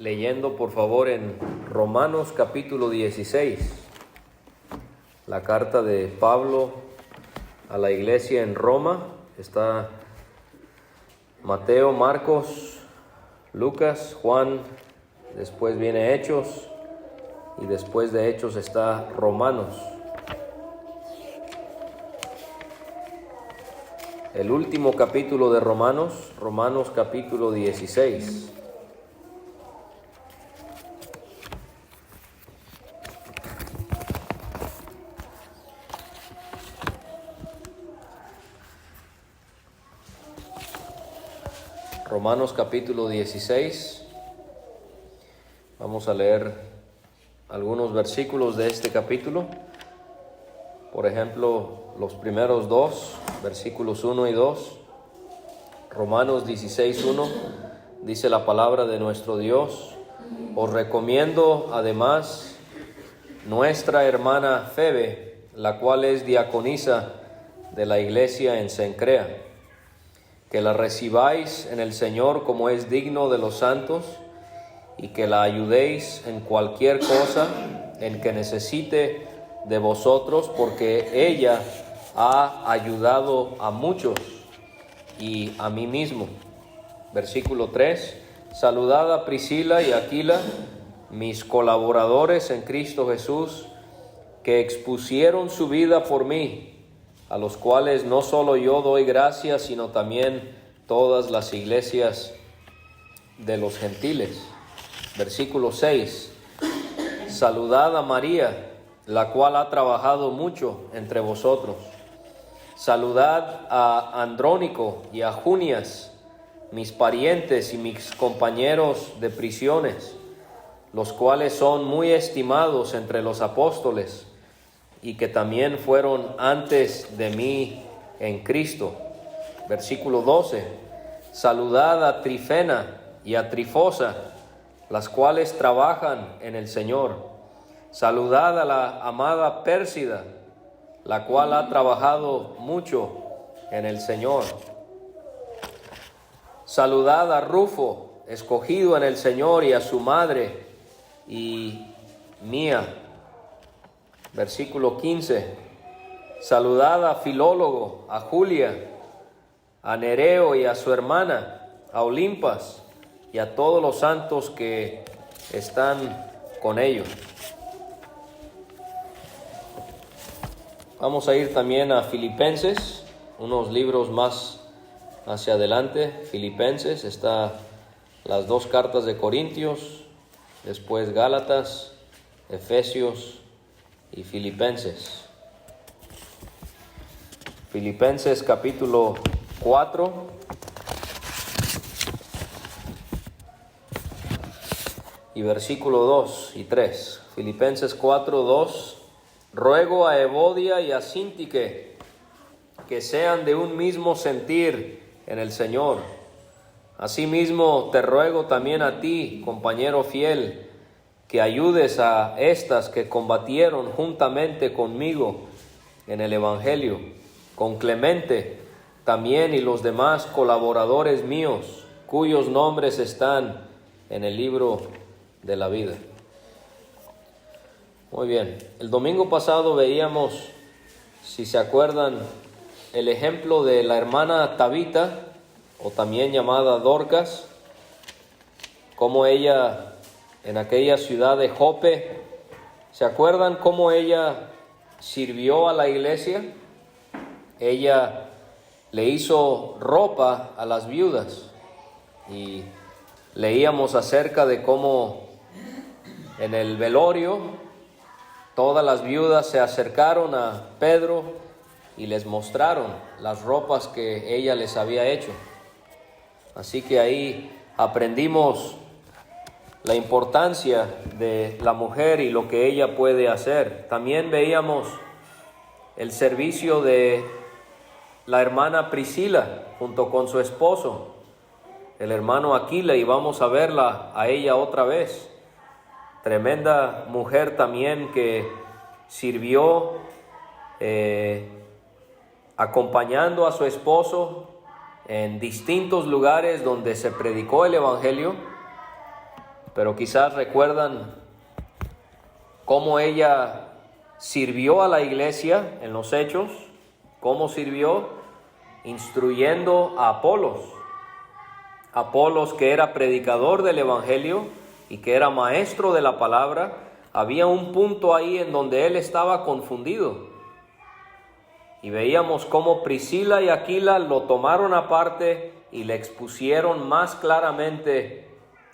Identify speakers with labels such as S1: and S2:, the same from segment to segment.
S1: leyendo por favor en Romanos capítulo 16, la carta de Pablo a la iglesia en Roma. Está Mateo, Marcos, Lucas, Juan, después viene Hechos y después de Hechos está Romanos. El último capítulo de Romanos, Romanos capítulo 16. Romanos capítulo 16. Vamos a leer algunos versículos de este capítulo. Por ejemplo, los primeros dos, versículos 1 y 2. Romanos 16:1 dice la palabra de nuestro Dios: os recomiendo además nuestra hermana Febe, la cual es diaconisa de la iglesia en Cencrea, que la recibáis en el Señor como es digno de los santos, y que la ayudéis en cualquier cosa en que necesite de vosotros, porque ella ha ayudado a muchos y a mí mismo. Versículo 3: saludad a Priscila y Aquila, mis colaboradores en Cristo Jesús, que expusieron su vida por mí, a los cuales no solo yo doy gracias, sino también todas las iglesias de los gentiles. Versículo 6: saludad a María, la cual ha trabajado mucho entre vosotros. Saludad a Andrónico y a Junias, mis parientes y mis compañeros de prisiones, los cuales son muy estimados entre los apóstoles, y que también fueron antes de mí en Cristo. Versículo 12: saludad a Trifena y a Trifosa, las cuales trabajan en el Señor. Saludad a la amada Pérsida, la cual ha trabajado mucho en el Señor. Saludad a Rufo, escogido en el Señor, y a su madre y mía. Versículo 15: saludad a Filólogo, a Julia, a Nereo y a su hermana, a Olimpas, y a todos los santos que están con ellos. Vamos a ir también a Filipenses, unos libros más hacia adelante. Filipenses, está las dos cartas de Corintios, después Gálatas, Efesios y Filipenses. Filipenses capítulo 4. Y versículo 2 y 3. Filipenses 4:2. Ruego a Evodia y a Síntique que sean de un mismo sentir en el Señor. Asimismo te ruego también a ti, compañero fiel, que ayudes a estas que combatieron juntamente conmigo en el Evangelio, con Clemente también y los demás colaboradores míos, cuyos nombres están en el libro de la vida. Muy bien, el domingo pasado veíamos, si se acuerdan, el ejemplo de la hermana Tabita, o también llamada Dorcas, cómo ella en aquella ciudad de Jope, ¿se acuerdan cómo ella sirvió a la iglesia? Ella le hizo ropa a las viudas, y leíamos acerca de cómo en el velorio todas las viudas se acercaron a Pedro y les mostraron las ropas que ella les había hecho. Así que ahí aprendimos la importancia de la mujer y lo que ella puede hacer. También veíamos el servicio de la hermana Priscila junto con su esposo, el hermano Aquila, y vamos a verla a ella otra vez. Tremenda mujer también que sirvió acompañando a su esposo en distintos lugares donde se predicó el Evangelio. pero quizás recuerdan cómo ella sirvió a la iglesia en los Hechos, cómo sirvió instruyendo a Apolos. Apolos, que era predicador del Evangelio y que era maestro de la palabra, había un punto ahí en donde él estaba confundido. Y veíamos cómo Priscila y Aquila lo tomaron aparte y le expusieron más claramente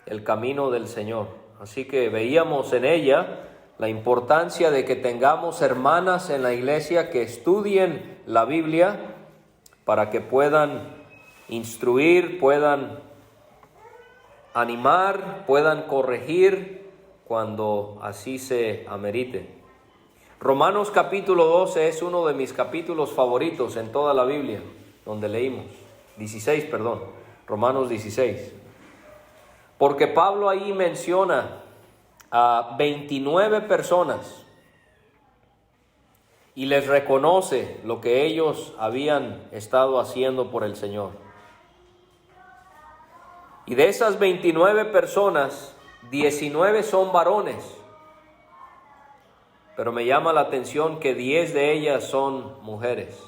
S1: el camino del Señor. Así que veíamos en ella la importancia de que tengamos hermanas en la iglesia que estudien la Biblia para que puedan instruir, puedan animar, puedan corregir cuando así se amerite. Romanos capítulo 12 es uno de mis capítulos favoritos en toda la Biblia, donde leímos. 16, perdón, Romanos 16. Porque Pablo ahí menciona a 29 personas y les reconoce lo que ellos habían estado haciendo por el Señor. Y de esas 29 personas, 19 son varones, pero me llama la atención que 10 de ellas son mujeres.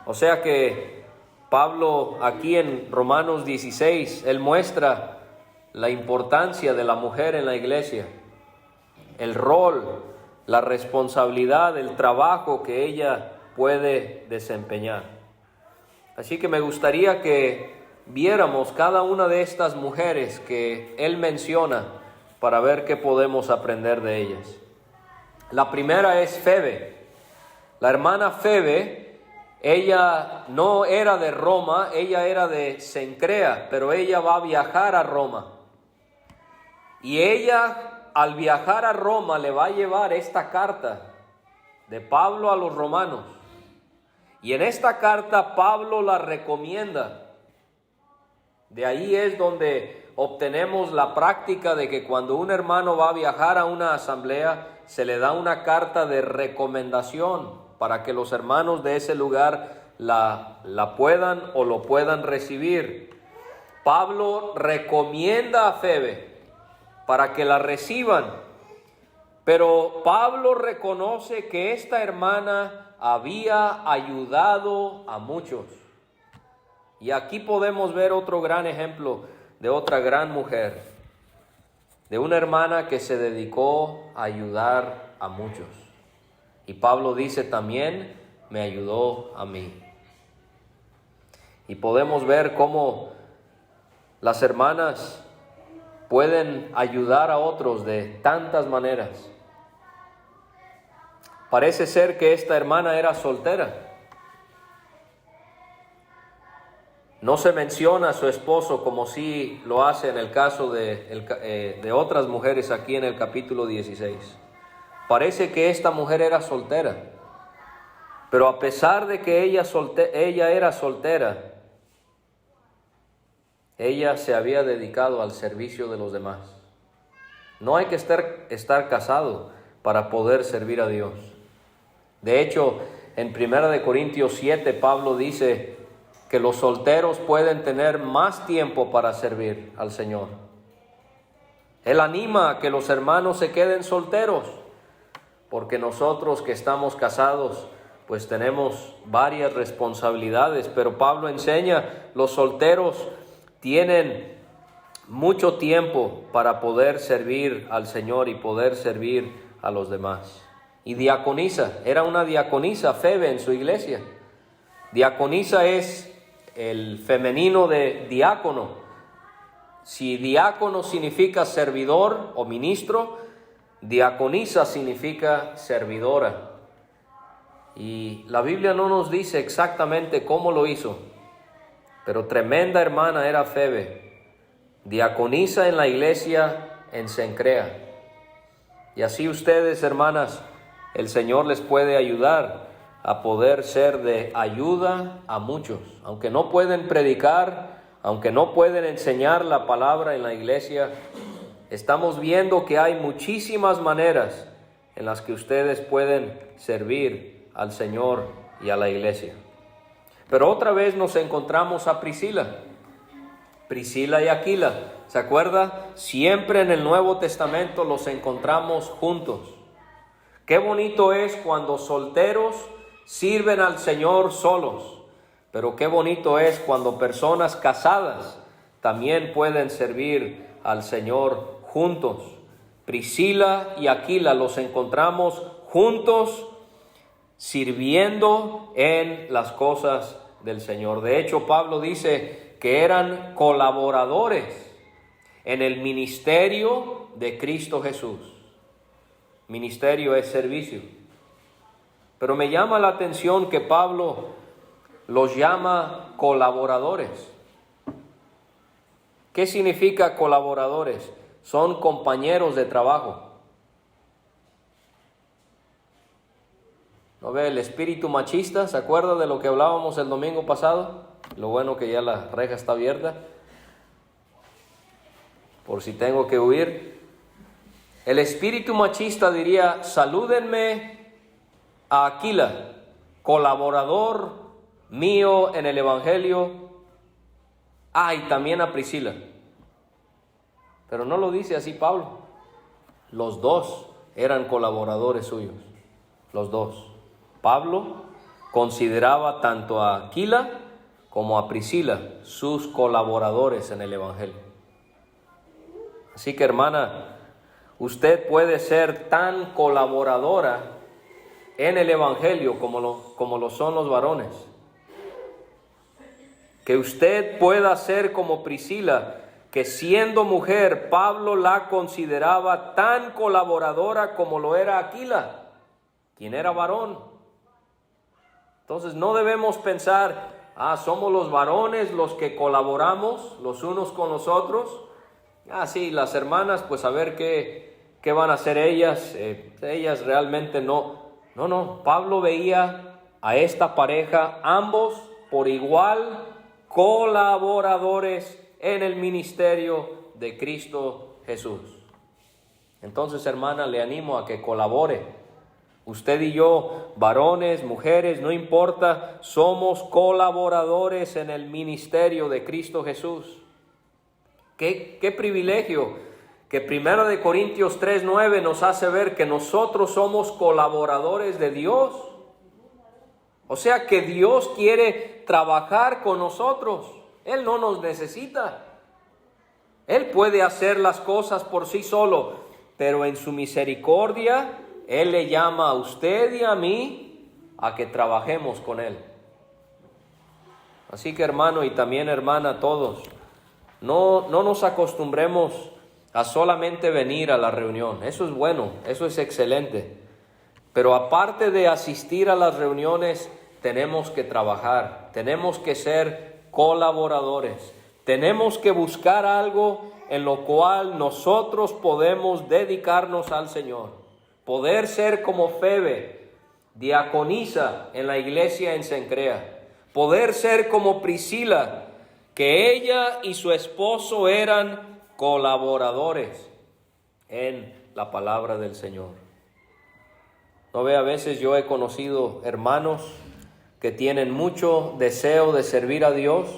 S1: O sea que Pablo aquí en Romanos 16, él muestra la importancia de la mujer en la iglesia, el rol, la responsabilidad, el trabajo que ella puede desempeñar. Así que me gustaría que viéramos cada una de estas mujeres que él menciona para ver qué podemos aprender de ellas. La primera es Febe. La hermana Febe, ella no era de Roma, ella era de Cencrea, pero ella va a viajar a Roma. Y ella, al viajar a Roma, le va a llevar esta carta de Pablo a los romanos. Y en esta carta Pablo la recomienda. De ahí es donde obtenemos la práctica de que cuando un hermano va a viajar a una asamblea, se le da una carta de recomendación para que los hermanos de ese lugar la puedan o lo puedan recibir. Pablo recomienda a Febe para que la reciban, pero Pablo reconoce que esta hermana había ayudado a muchos. Y aquí podemos ver otro gran ejemplo de otra gran mujer, de una hermana que se dedicó a ayudar a muchos. Y Pablo dice también, me ayudó a mí. Y podemos ver cómo las hermanas pueden ayudar a otros de tantas maneras. Parece ser que esta hermana era soltera. No se menciona a su esposo como sí lo hace en el caso de otras mujeres aquí en el capítulo 16. Parece que esta mujer era soltera, pero a pesar de que ella era soltera, ella se había dedicado al servicio de los demás. No hay que estar casado para poder servir a Dios. De hecho, en 1 Corintios 7, Pablo dice que los solteros pueden tener más tiempo para servir al Señor. Él anima a que los hermanos se queden solteros, porque nosotros que estamos casados, pues tenemos varias responsabilidades, pero Pablo enseña, los solteros tienen mucho tiempo para poder servir al Señor y poder servir a los demás. Y diaconisa, era una diaconisa, Febe, en su iglesia. Diaconisa es el femenino de diácono. Si diácono significa servidor o ministro, diaconisa significa servidora. Y la Biblia no nos dice exactamente cómo lo hizo, pero tremenda hermana era Febe, diaconisa en la iglesia en Cencrea. Y así ustedes, hermanas, el Señor les puede ayudar a poder ser de ayuda a muchos. Aunque no pueden predicar, aunque no pueden enseñar la palabra en la iglesia, estamos viendo que hay muchísimas maneras en las que ustedes pueden servir al Señor y a la iglesia. Pero otra vez nos encontramos a Priscila. Priscila y Aquila, ¿se acuerda? Siempre en el Nuevo Testamento los encontramos juntos. Qué bonito es cuando solteros sirven al Señor solos, pero qué bonito es cuando personas casadas también pueden servir al Señor juntos. Priscila y Aquila los encontramos juntos sirviendo en las cosas del Señor. De hecho, Pablo dice que eran colaboradores en el ministerio de Cristo Jesús. Ministerio es servicio. Pero me llama la atención que Pablo los llama colaboradores. ¿Qué significa colaboradores? Son compañeros de trabajo. ¿No ve el espíritu machista? ¿Se acuerda de lo que hablábamos el domingo pasado? Lo bueno que ya la reja está abierta, por si tengo que huir. El espíritu machista diría: salúdenme a Aquila, colaborador mío en el Evangelio. Y también a Priscila. Pero no lo dice así Pablo. Los dos eran colaboradores suyos. Los dos. Pablo consideraba tanto a Aquila como a Priscila sus colaboradores en el Evangelio. Así que, hermana, usted puede ser tan colaboradora en el Evangelio como lo son los varones. Que usted pueda ser como Priscila, que siendo mujer, Pablo la consideraba tan colaboradora como lo era Aquila, quien era varón. Entonces no debemos pensar: somos los varones los que colaboramos los unos con los otros. Sí, las hermanas, pues a ver qué van a hacer ellas. Ellas realmente no. No, Pablo veía a esta pareja, ambos por igual, colaboradores en el ministerio de Cristo Jesús. Entonces, hermana, le animo a que colabore. Usted y yo, varones, mujeres, no importa, somos colaboradores en el ministerio de Cristo Jesús. Qué privilegio que 1 Corintios 3:9 nos hace ver que nosotros somos colaboradores de Dios. O sea que Dios quiere trabajar con nosotros. Él no nos necesita. Él puede hacer las cosas por sí solo, pero en su misericordia, Él le llama a usted y a mí a que trabajemos con Él. Así que, hermano y también hermana, todos, no nos acostumbremos a solamente venir a la reunión. Eso es bueno, eso es excelente. Pero aparte de asistir a las reuniones, tenemos que trabajar, tenemos que ser colaboradores, tenemos que buscar algo en lo cual nosotros podemos dedicarnos al Señor, poder ser como Febe, diaconisa en la iglesia en Cencrea, poder ser como Priscila, que ella y su esposo eran colaboradores en la palabra del Señor. No ve, a veces yo he conocido hermanos que tienen mucho deseo de servir a Dios,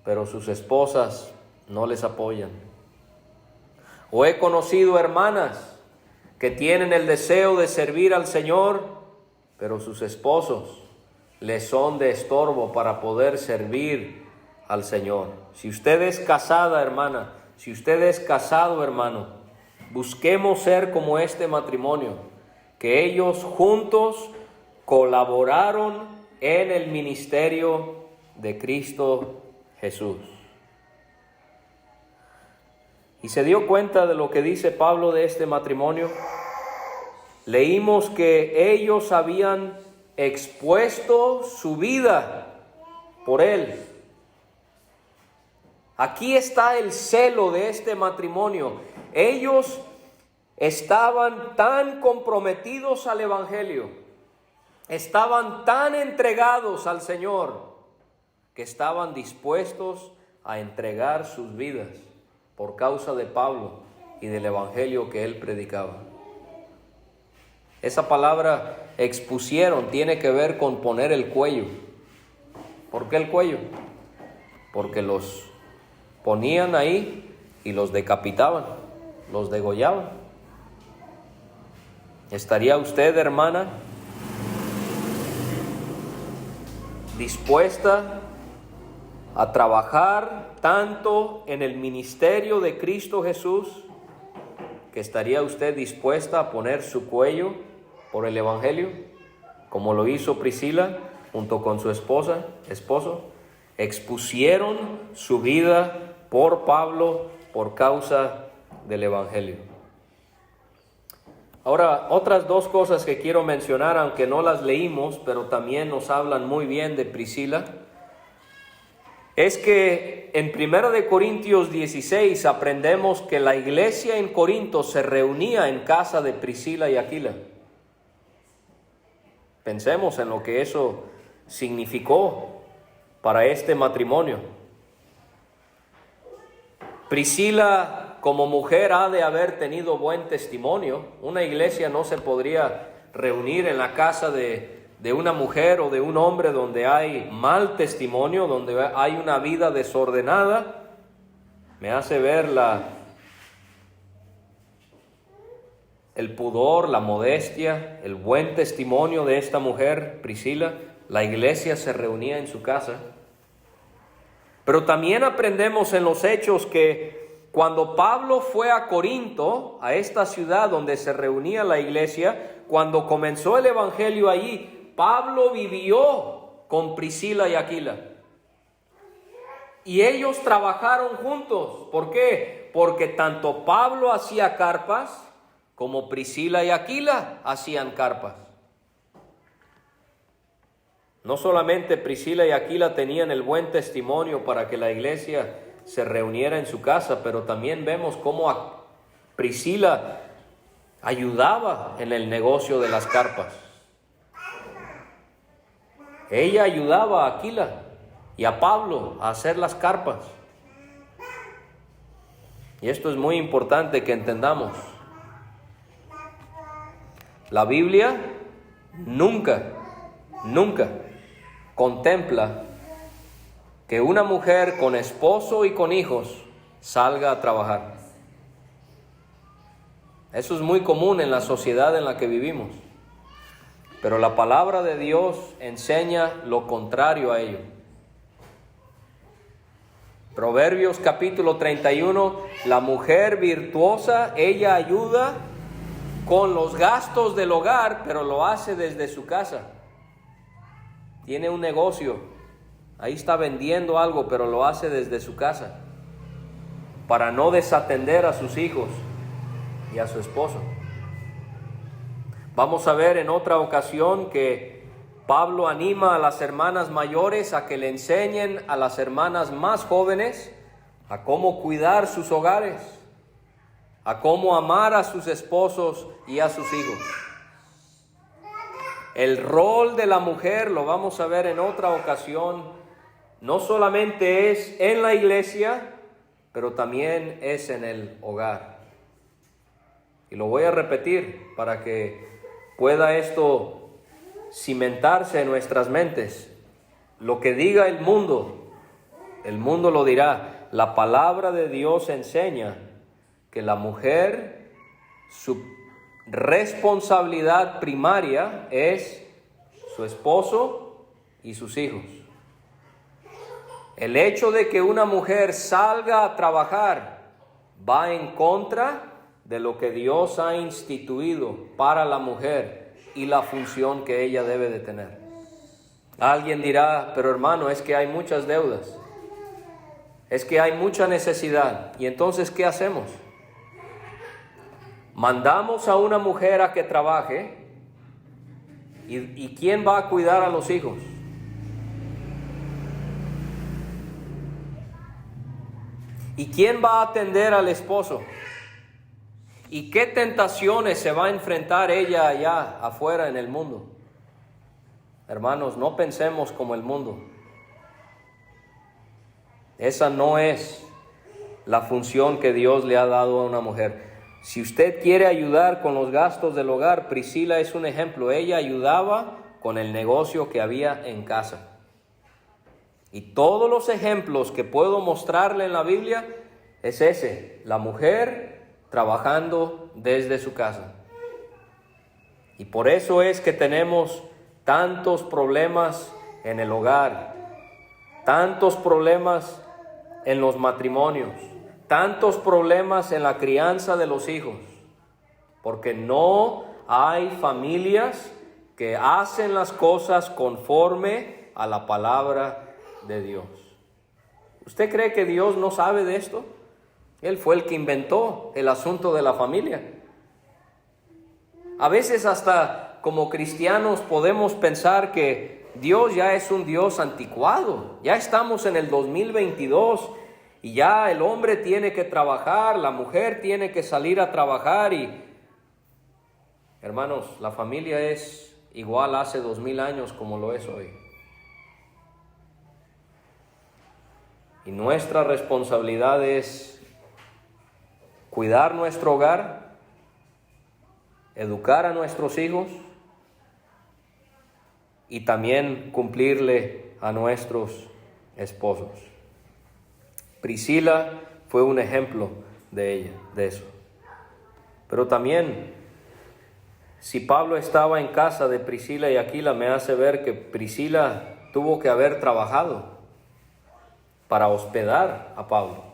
S1: pero sus esposas no les apoyan. O he conocido hermanas que tienen el deseo de servir al Señor, pero sus esposos les son de estorbo para poder servir al Señor. Si usted es casada, hermana, si usted es casado, hermano, busquemos ser como este matrimonio, que ellos juntos colaboraron en el ministerio de Cristo Jesús. ¿Y se dio cuenta de lo que dice Pablo de este matrimonio? Leímos que ellos habían expuesto su vida por él. Aquí está el celo de este matrimonio. Ellos estaban tan comprometidos al Evangelio, estaban tan entregados al Señor, que estaban dispuestos a entregar sus vidas por causa de Pablo y del Evangelio que él predicaba. Esa palabra expusieron tiene que ver con poner el cuello. ¿Por qué el cuello? Porque ponían ahí y los decapitaban, los degollaban. ¿Estaría usted, hermana, dispuesta a trabajar tanto en el ministerio de Cristo Jesús, que estaría usted dispuesta a poner su cuello por el Evangelio, como lo hizo Priscila junto con su esposo? Expusieron su vida por Pablo por causa del Evangelio. Ahora, otras dos cosas que quiero mencionar, aunque no las leímos, pero también nos hablan muy bien de Priscila, es que en 1 Corintios 16 aprendemos que la iglesia en Corinto se reunía en casa de Priscila y Aquila. Pensemos en lo que eso significó para este matrimonio. Priscila, como mujer, ha de haber tenido buen testimonio. Una iglesia no se podría reunir en la casa de una mujer o de un hombre donde hay mal testimonio, donde hay una vida desordenada. Me hace ver el pudor, la modestia, el buen testimonio de esta mujer, Priscila. La iglesia se reunía en su casa. Pero también aprendemos en los Hechos que cuando Pablo fue a Corinto, a esta ciudad donde se reunía la iglesia, cuando comenzó el evangelio allí, Pablo vivió con Priscila y Aquila. Y ellos trabajaron juntos. ¿Por qué? Porque tanto Pablo hacía carpas como Priscila y Aquila hacían carpas. No solamente Priscila y Aquila tenían el buen testimonio para que la iglesia se reuniera en su casa, pero también vemos cómo Priscila ayudaba en el negocio de las carpas. Ella ayudaba a Aquila y a Pablo a hacer las carpas. Y esto es muy importante que entendamos. La Biblia nunca contempla que una mujer con esposo y con hijos salga a trabajar. Eso es muy común en la sociedad en la que vivimos. Pero la palabra de Dios enseña lo contrario a ello. Proverbios capítulo 31, la mujer virtuosa, ella ayuda con los gastos del hogar, pero lo hace desde su casa. Tiene un negocio, ahí está vendiendo algo, pero lo hace desde su casa, para no desatender a sus hijos y a su esposo. Vamos a ver en otra ocasión que Pablo anima a las hermanas mayores a que le enseñen a las hermanas más jóvenes a cómo cuidar sus hogares, a cómo amar a sus esposos y a sus hijos. El rol de la mujer, lo vamos a ver en otra ocasión, no solamente es en la iglesia, pero también es en el hogar. Y lo voy a repetir para que pueda esto cimentarse en nuestras mentes. Lo que diga el mundo lo dirá. La palabra de Dios enseña que la mujer, su responsabilidad primaria es su esposo y sus hijos. El hecho de que una mujer salga a trabajar va en contra de lo que Dios ha instituido para la mujer y la función que ella debe de tener. Alguien dirá, pero hermano, es que hay muchas deudas, es que hay mucha necesidad. ¿Y entonces qué hacemos? Mandamos a una mujer a que trabaje, ¿y quién va a cuidar a los hijos? ¿Y quién va a atender al esposo? ¿Y qué tentaciones se va a enfrentar ella allá afuera en el mundo? Hermanos, no pensemos como el mundo. Esa no es la función que Dios le ha dado a una mujer. Si usted quiere ayudar con los gastos del hogar, Priscila es un ejemplo. Ella ayudaba con el negocio que había en casa. Y todos los ejemplos que puedo mostrarle en la Biblia es ese, la mujer trabajando desde su casa. Y por eso es que tenemos tantos problemas en el hogar, tantos problemas en los matrimonios, tantos problemas en la crianza de los hijos, porque no hay familias que hacen las cosas conforme a la palabra de Dios. ¿Usted cree que Dios no sabe de esto? Él fue el que inventó el asunto de la familia. A veces hasta como cristianos podemos pensar que Dios ya es un Dios anticuado. Ya estamos en el 2022 y ya el hombre tiene que trabajar, la mujer tiene que salir a trabajar y... Hermanos, la familia es igual hace 2000 años como lo es hoy. Y nuestra responsabilidad es cuidar nuestro hogar, educar a nuestros hijos y también cumplirle a nuestros esposos. Priscila fue un ejemplo de ella, de eso. Pero también, si Pablo estaba en casa de Priscila y Aquila, me hace ver que Priscila tuvo que haber trabajado para hospedar a Pablo.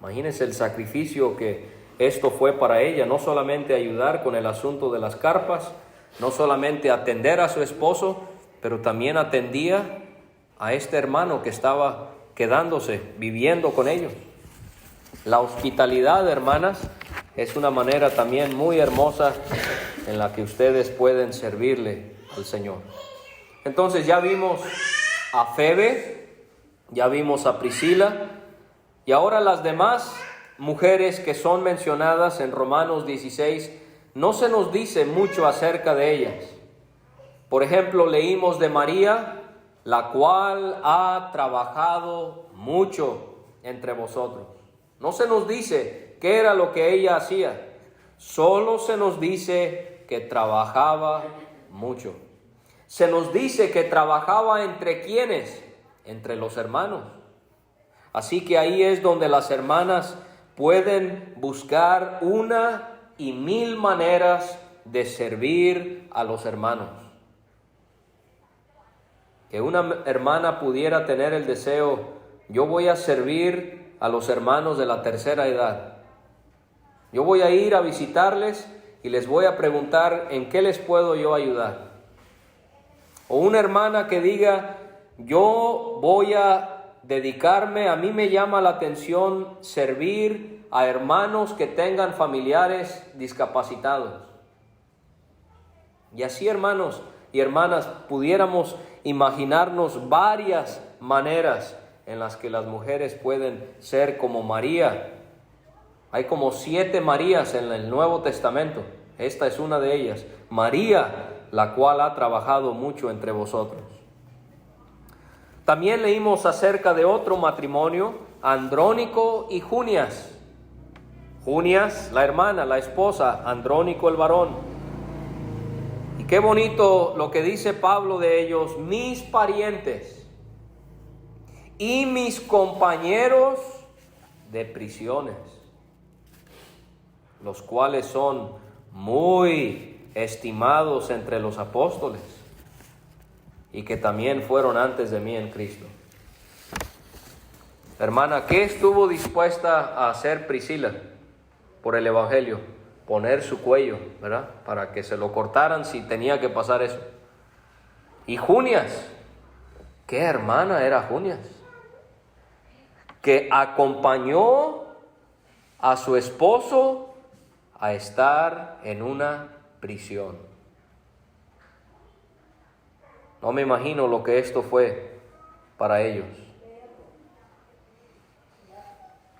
S1: Imagínense el sacrificio que esto fue para ella, no solamente ayudar con el asunto de las carpas, no solamente atender a su esposo, pero también atendía a este hermano que estaba quedándose, viviendo con ellos. La hospitalidad, hermanas, es una manera también muy hermosa en la que ustedes pueden servirle al Señor. Entonces ya vimos a Febe, ya vimos a Priscila, y ahora las demás mujeres que son mencionadas en Romanos 16, no se nos dice mucho acerca de ellas. Por ejemplo, leímos de María, la cual ha trabajado mucho entre vosotros. No se nos dice qué era lo que ella hacía, solo se nos dice que trabajaba mucho. Se nos dice que trabajaba entre ¿quiénes? Entre los hermanos. Así que ahí es donde las hermanas pueden buscar 1,000 maneras de servir a los hermanos. Que una hermana pudiera tener el deseo, yo voy a servir a los hermanos de la tercera edad. Yo voy a ir a visitarles y les voy a preguntar en qué les puedo yo ayudar. O una hermana que diga, yo voy a dedicarme, a mí me llama la atención servir a hermanos que tengan familiares discapacitados. Y así, hermanos y hermanas, pudiéramos imaginarnos varias maneras en las que las mujeres pueden ser como María. Hay como 7 Marías en el Nuevo Testamento. Esta es una de ellas. María, la cual ha trabajado mucho entre vosotros. También leímos acerca de otro matrimonio, Andrónico y Junias. Junias, la hermana, la esposa, Andrónico el varón. Y qué bonito lo que dice Pablo de ellos, mis parientes y mis compañeros de prisiones, los cuales son muy estimados entre los apóstoles y que también fueron antes de mí en Cristo. Hermana, ¿qué estuvo dispuesta a hacer Priscila por el Evangelio? Poner su cuello, ¿verdad? Para que se lo cortaran si tenía que pasar eso. Y Junias, ¿qué hermana era Junias? Que acompañó a su esposo a estar en una prisión. No me imagino lo que esto fue para ellos.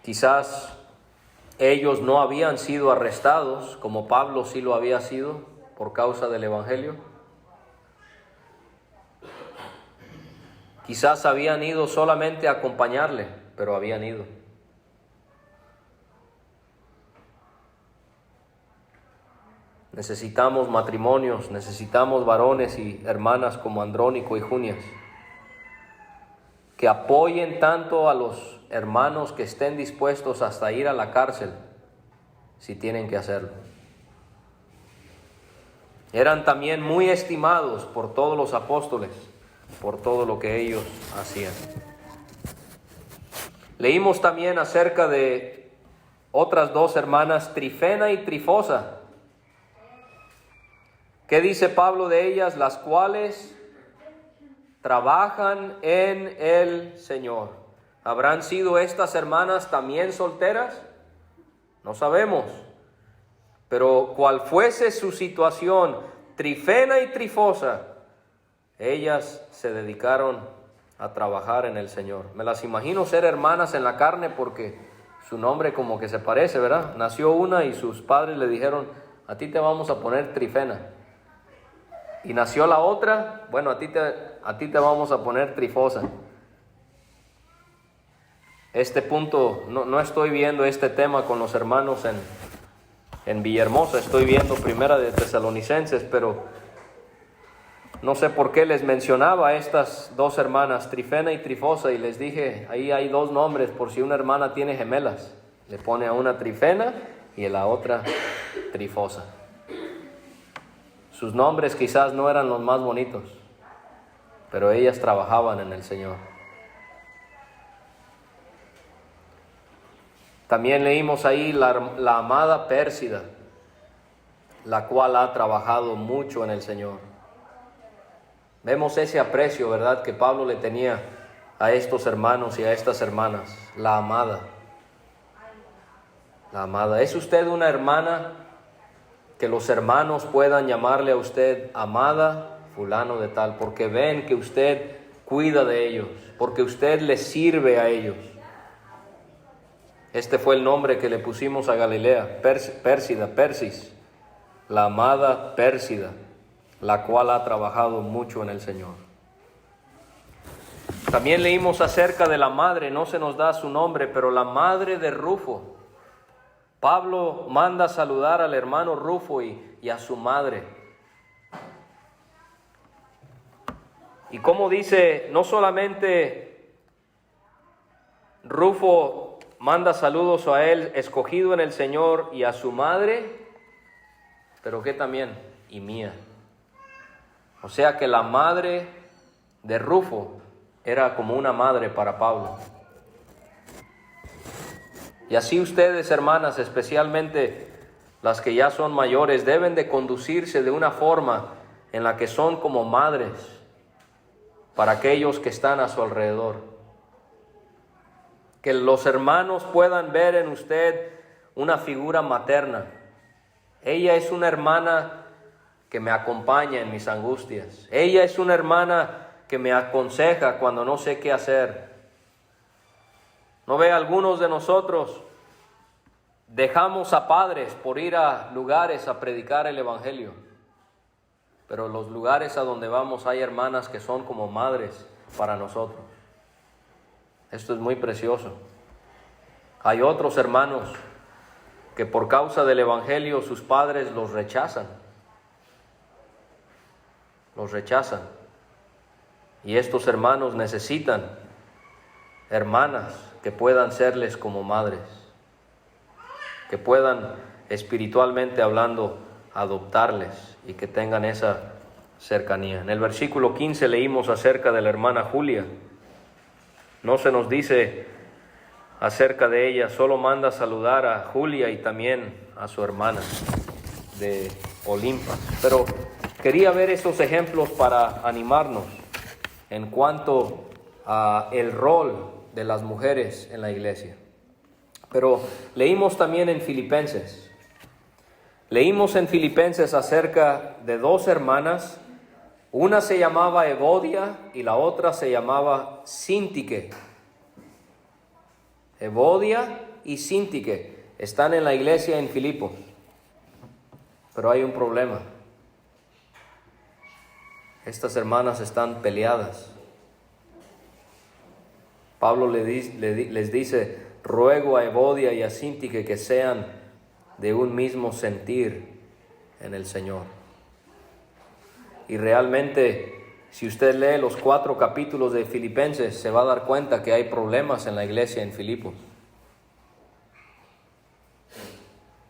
S1: Quizás ellos no habían sido arrestados, como Pablo sí lo había sido, por causa del Evangelio. Quizás habían ido solamente a acompañarle, pero habían ido. Necesitamos matrimonios, necesitamos varones y hermanas como Andrónico y Junias, que apoyen tanto a los hermanos que estén dispuestos hasta ir a la cárcel si tienen que hacerlo. Eran también muy estimados por todos los apóstoles, por todo lo que ellos hacían. Leímos también acerca de otras dos hermanas, Trifena y Trifosa. ¿Qué dice Pablo de ellas? Las cuales trabajan en el Señor. ¿Habrán sido estas hermanas también solteras? No sabemos. Pero cual fuese su situación, Trifena y Trifosa, ellas se dedicaron a trabajar en el Señor. Me las imagino ser hermanas en la carne porque su nombre como que se parece, ¿verdad? Nació una y sus padres le dijeron, a ti te vamos a poner Trifena. Y nació la otra, bueno, a ti te vamos a poner Trifosa. Este punto, no estoy viendo este tema con los hermanos en Villahermosa, estoy viendo Primera de Tesalonicenses, pero no sé por qué les mencionaba a estas dos hermanas, Trifena y Trifosa, y les dije, ahí hay dos nombres por si una hermana tiene gemelas. Le pone a una Trifena y a la otra Trifosa. Sus nombres quizás no eran los más bonitos, pero ellas trabajaban en el Señor. También leímos ahí la amada Pérsida, la cual ha trabajado mucho en el Señor. Vemos ese aprecio, ¿verdad?, que Pablo le tenía a estos hermanos y a estas hermanas. La amada. La amada. ¿Es usted una hermana que los hermanos puedan llamarle a usted amada fulano de tal? Porque ven que usted cuida de ellos, porque usted les sirve a ellos. Este fue el nombre que le pusimos a Galilea, Pérsida, Persis, la amada Pérsida, la cual ha trabajado mucho en el Señor. También leímos acerca de la madre, no se nos da su nombre, pero la madre de Rufo. Pablo manda saludar al hermano Rufo y a su madre. Y como dice, no solamente Rufo manda saludos a él, escogido en el Señor, y a su madre, pero que también, y mía. O sea que la madre de Rufo era como una madre para Pablo. Y así ustedes, hermanas, especialmente las que ya son mayores, deben de conducirse de una forma en la que son como madres para aquellos que están a su alrededor. Que los hermanos puedan ver en usted una figura materna. Ella es una hermana que me acompaña en mis angustias. Ella es una hermana que me aconseja cuando no sé qué hacer. ¿No ve? Algunos de nosotros dejamos a padres por ir a lugares a predicar el Evangelio. Pero los lugares a donde vamos hay hermanas que son como madres para nosotros. Esto es muy precioso. Hay otros hermanos que por causa del Evangelio sus padres los rechazan. Los rechazan. Y estos hermanos necesitan hermanas que puedan serles como madres, que puedan espiritualmente hablando adoptarles y que tengan esa cercanía. En el versículo 15 leímos acerca de la hermana Julia. No se nos dice acerca de ella, solo manda saludar a Julia y también a su hermana de Olimpas. Pero quería ver esos ejemplos para animarnos en cuanto a el rol de las mujeres en la iglesia. Pero leímos también en Filipenses. Leímos en Filipenses acerca de dos hermanas. Una se llamaba Evodia y la otra se llamaba Síntique. Evodia y Síntique están en la iglesia en Filipos. Pero hay un problema. Estas hermanas están peleadas. Pablo les dice, ruego a Evodia y a Síntique que sean de un mismo sentir en el Señor. Y realmente Si usted lee los 4 capítulos de Filipenses, se va a dar cuenta que hay problemas en la iglesia en Filipos.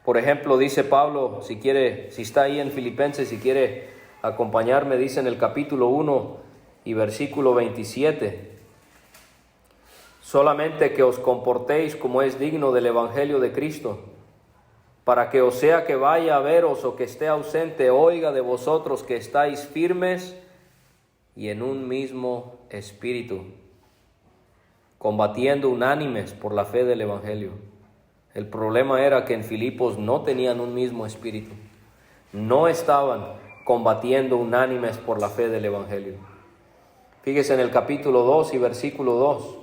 S1: Por ejemplo, dice Pablo, si está ahí en Filipenses, si quiere acompañarme, dice en el capítulo 1 y versículo 27, solamente que os comportéis como es digno del evangelio de Cristo, para que o sea que vaya a veros o que esté ausente, oiga de vosotros que estáis firmes y en un mismo espíritu, combatiendo unánimes por la fe del evangelio. El problema era que en Filipos no tenían un mismo espíritu, no estaban combatiendo unánimes por la fe del evangelio. Fíjese en el capítulo 2 y versículo 2,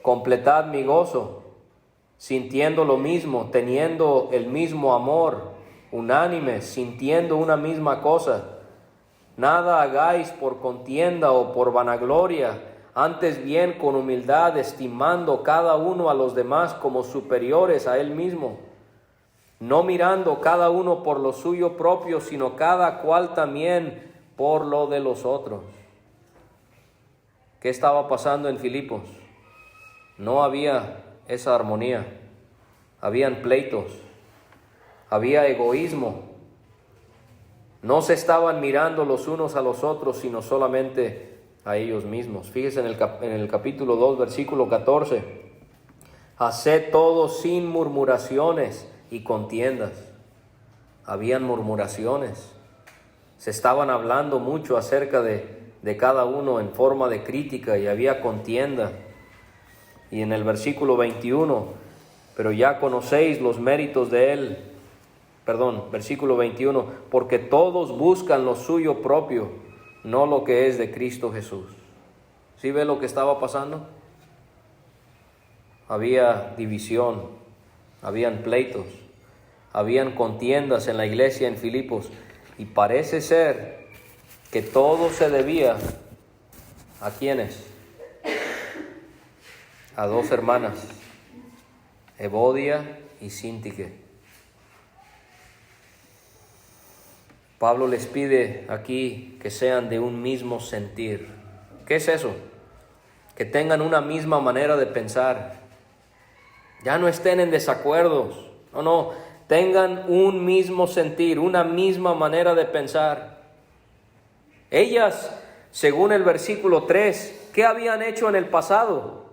S1: completad mi gozo, sintiendo lo mismo, teniendo el mismo amor, unánimes, sintiendo una misma cosa. Nada hagáis por contienda o por vanagloria, antes bien con humildad, estimando cada uno a los demás como superiores a él mismo, no mirando cada uno por lo suyo propio, sino cada cual también por lo de los otros. ¿Qué estaba pasando en Filipos? No había esa armonía, habían pleitos, había egoísmo. No se estaban mirando los unos a los otros, sino solamente a ellos mismos. Fíjese en el capítulo 2, versículo 14. Haced todo sin murmuraciones y contiendas. Habían murmuraciones. Se estaban hablando mucho acerca de cada uno en forma de crítica y había contienda. Y en el versículo 21, pero ya conocéis los méritos de él. Versículo 21, porque todos buscan lo suyo propio, no lo que es de Cristo Jesús. ¿Sí ve lo que estaba pasando? Había división, habían pleitos, habían contiendas en la iglesia en Filipos, y parece ser que todo se debía ¿a quiénes? A 2 hermanas, Evodia y Síntique. Pablo les pide aquí que sean de un mismo sentir. ¿Qué es eso? Que tengan una misma manera de pensar. Ya no estén en desacuerdos. No, tengan un mismo sentir, una misma manera de pensar. Ellas, según el versículo 3, ¿qué habían hecho en el pasado?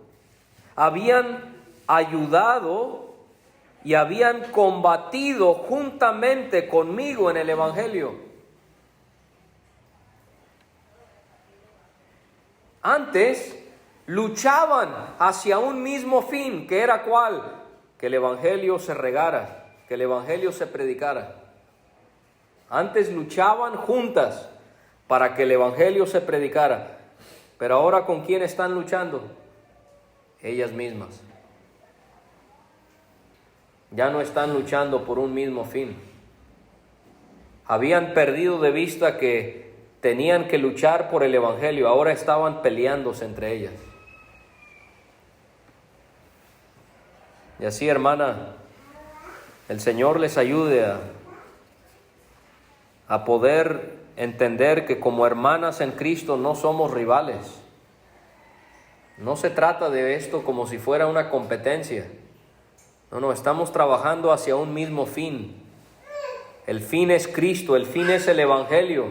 S1: Habían ayudado y habían combatido juntamente conmigo en el evangelio. Antes luchaban hacia un mismo fin, que era ¿cuál? Que el evangelio se regara, que el evangelio se predicara. Antes luchaban juntas para que el evangelio se predicara. Pero ahora, ¿con quién están luchando? Ellas mismas. Ya no están luchando por un mismo fin. Habían perdido de vista que tenían que luchar por el evangelio. Ahora estaban peleándose entre ellas. Y así, hermana, el Señor les ayude a poder entender que como hermanas en Cristo no somos rivales. No se trata de esto como si fuera una competencia. No, estamos trabajando hacia un mismo fin. El fin es Cristo, el fin es el evangelio.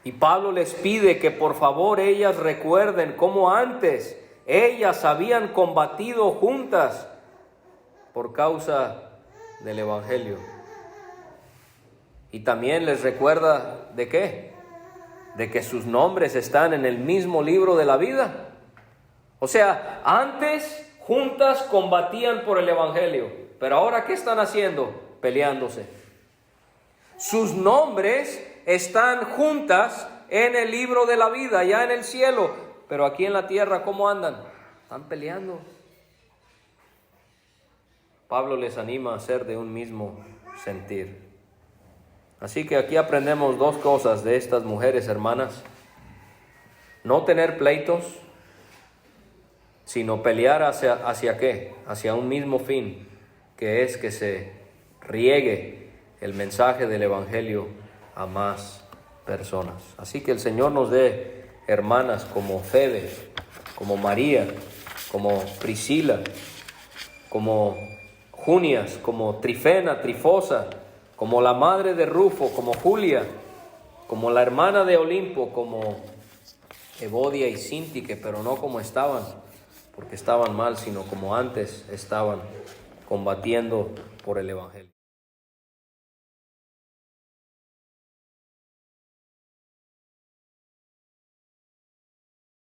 S1: Y Pablo les pide que por favor ellas recuerden cómo antes ellas habían combatido juntas por causa del evangelio. Y también les recuerda ¿de qué? De que sus nombres están en el mismo libro de la vida. O sea, antes juntas combatían por el evangelio, pero ahora ¿qué están haciendo? Peleándose. Sus nombres están juntas en el libro de la vida, ya en el cielo, pero aquí en la tierra ¿cómo andan? Están peleando. Pablo les anima a ser de un mismo sentir. Así que aquí aprendemos 2 cosas de estas mujeres hermanas: no tener pleitos, sino pelear hacia ¿qué? Hacia un mismo fin, que es que se riegue el mensaje del evangelio a más personas. Así que el Señor nos dé hermanas como Febe, como María, como Priscila, como Junias, como Trifena, Trifosa, como la madre de Rufo, como Julia, como la hermana de Olimpo, como Evodia y Sintique, pero no como estaban, porque estaban mal, sino como antes estaban combatiendo por el Evangelio.